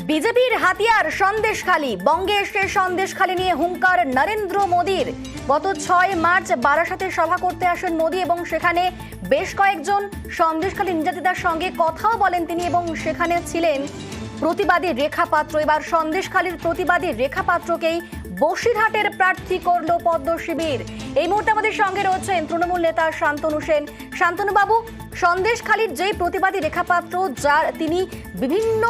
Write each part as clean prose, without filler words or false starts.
বিজেপির হাতিয়ার সন্দেশখালী। বঙ্গে এসে সন্দেশখালী নিয়ে হুঙ্কার নরেন্দ্র মোদীর। গত 6 মার্চ বারাসাতে সভা করতে আসেন মোদী এবং সেখানে বেশ কয়েকজন সন্দেশখালী নির্যাতিতার সঙ্গে কথাও বলেন তিনি এবং সেখানে ছিলেন প্রতিবাদী রেখা পাত্র। এবার সন্দেশখালীর প্রতিবাদী রেখা পাত্রকেই বসিরহাটের প্রার্থী করলো পদ্ম শিবির। এই মুহূর্তে আমাদের সঙ্গে রয়েছেন তৃণমূল নেতা শান্তনু সেন। শান্তনু বাবু, সন্দেশখালীর যে প্রতিবাদী রেখা পাত্র, যার তিনি বিভিন্ন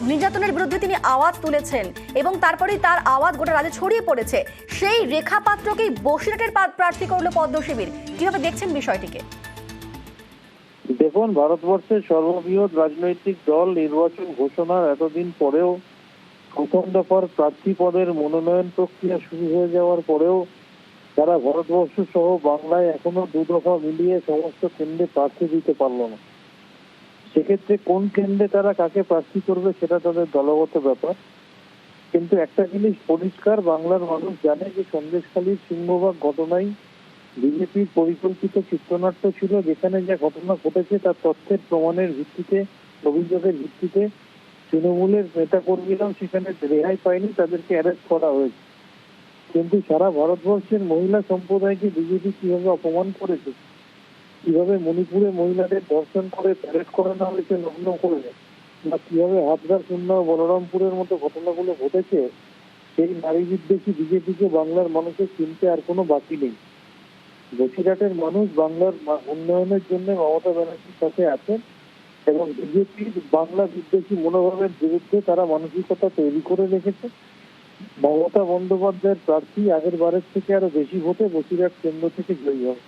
নির্যাতনের বিরুদ্ধে তিনি আওয়াজ তুলেছেন এবং তারপরেই তার আওয়াজ গোটা রাজ্যে ছড়িয়ে পড়েছে, সেই রেখা পাত্রকেই বসিরহাটের প্রার্থী করলো পদ্ম শিবির। কিভাবে দেখছেন বিষয়টিকে? দেখুন, ভারতবর্ষের সর্ববৃহৎ রাজনৈতিক দল নির্বাচন ঘোষণার এতদিন পরেও প্রথম দফার প্রার্থী পদের মনোনয়ন প্রক্রিয়া শুরু হয়ে যাওয়ার পরেও তারা ভারতবর্ষ সহ বাংলায় এখনো 2 দফা মিলিয়ে সমস্ত কেন্দ্রে প্রার্থী দিতে পারলো না। সেক্ষেত্রে কোন কেন্দ্রে তারা কাকে প্রার্থী করবে সেটা তাদের দলগত ব্যাপার। কিন্তু একটা জিনিস পরিষ্কার, বাংলার মানুষ জানে যে সন্দেশখালীর সিংহভাগ ঘটনাই বিজেপির পরিকল্পিত চিত্রনাট্য ছিল, যেখানে যা ঘটনা ঘটেছে তার তথ্যের প্রমাণের ভিত্তিতে, অভিযোগের ভিত্তিতে তৃণমূলের নেতা কর্মীরাও সেখানে রেহাই পায়নি, তাদেরকে অ্যারেস্ট করা হয়েছে। কিন্তু সারা ভারতবর্ষের মহিলা সম্প্রদায়কে বিজেপি কিভাবে অপমান করেছে, কিভাবে মণিপুরে মহিলাদের ধর্ষণ করে প্যারেড করানো হয়েছে নগ্ন করে, বা কিভাবে হাবড়া, খুলনা, বলরামপুরের মতো ঘটনাগুলো ঘটেছে, সেই নারী বিদ্বেষী বিজেপিকে বাংলার মানুষের চিনতে আর কোনো বাকি নেই। বসিরহাটের মানুষ বাংলার উন্নয়নের জন্য মমতা ব্যানার্জির সাথে আছেন এবং বিজেপির বাংলা বিদ্বেষী মনোভাবের বিরুদ্ধে তারা মানসিকতা তৈরি করে রেখেছে। মমতা বন্দ্যোপাধ্যায়ের প্রার্থী আগের বারের থেকে আরো বেশি ভোটে বসিরহাট কেন্দ্র থেকে জয়ী হবে।